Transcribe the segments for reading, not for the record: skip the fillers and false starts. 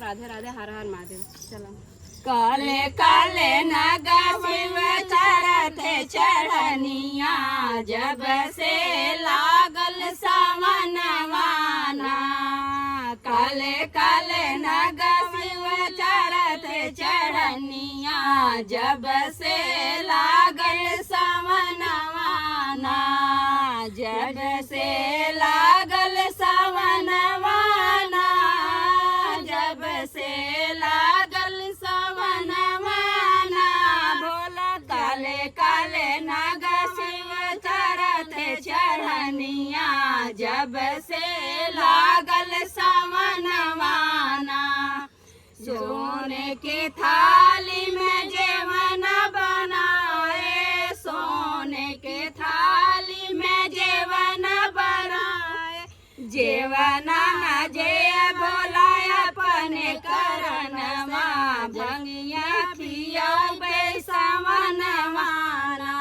राधे राधे, हर हर महादेव। चलो। काले काले नागा शिव चढ़ते चढ़निया, जब से लागल सावनवाना। काले काले नागा शिव चढ़ते चढ़निया, जब से लागल सावनवाना। जब से लागल सावनवाना, जब से लागल सावनवाना। भोला काले काले नागा शिव चढ़ते चढ़निया, जब से लागल सावनवाना। सोने के थाली में जेवन बनाए, सोने के थाली में जेवन बनाए। जेवना न जे भोला अपने करनवा, भंगिया खियाबे सावनवाना।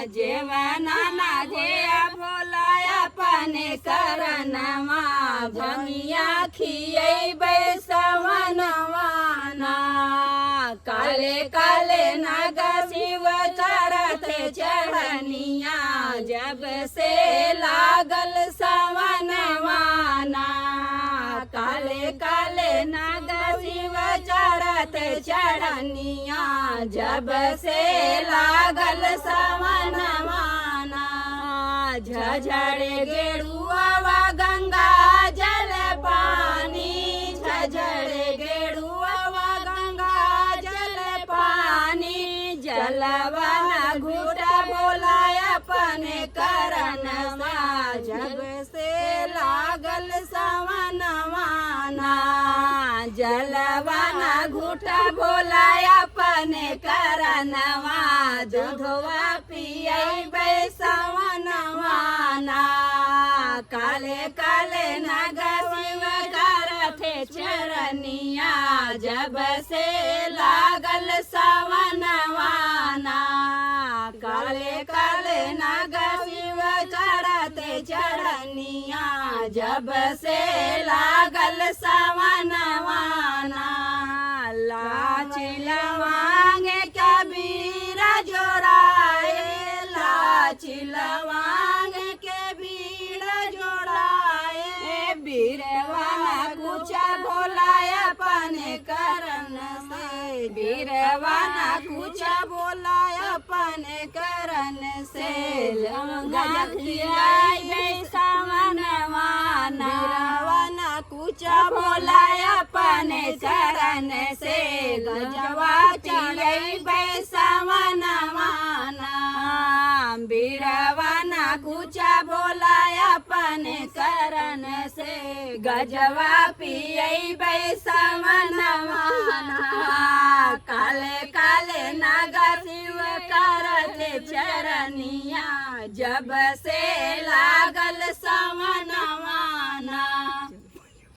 जेवना न जे भोला अपने करनवा, भंगिया खियाबे सावनवाना। काले काले नागा शिव चढ़ते चढ़निया, जब से लागल सावनवाना। काले काले नागा शिव चढ़ते चढ़निया, जब से लागल सावनवाना। झझड़े गेरुआ गंगा जल पानी, झझड़े गेरुआ गंगा जल पानी। जलवन घूटा बोला अपने करनवा, जब से लागल सावनवाना। जलवन घूटा बोला अपने करनवा, दूधवा पियबे सावनवाना। काले काले नागा शिव करते चढ़निया, जब से लागल सावनवाना। काले काले नागा शिव चढ़ते चढ़निया, जब से लागल सावनवाना। लाची लवांगे कबीर जोड़ाए, लाची लवांगे के बीड़ जोड़ाए। बीरवाना कुछ बोला अपने करन से, बीरवाना कुछ बोला अपने करन से। गजखियाई सावनवाना, बीरवाना कुछ बोला अपने करन से। गजवा चढ़ैबे सावनवाना, बीरवाना कुछ बोला अपने करन से। गजवा पियबे सावनवाना। काले काले नागा शिव करते चढ़निया, जब से लागल सावनवाना।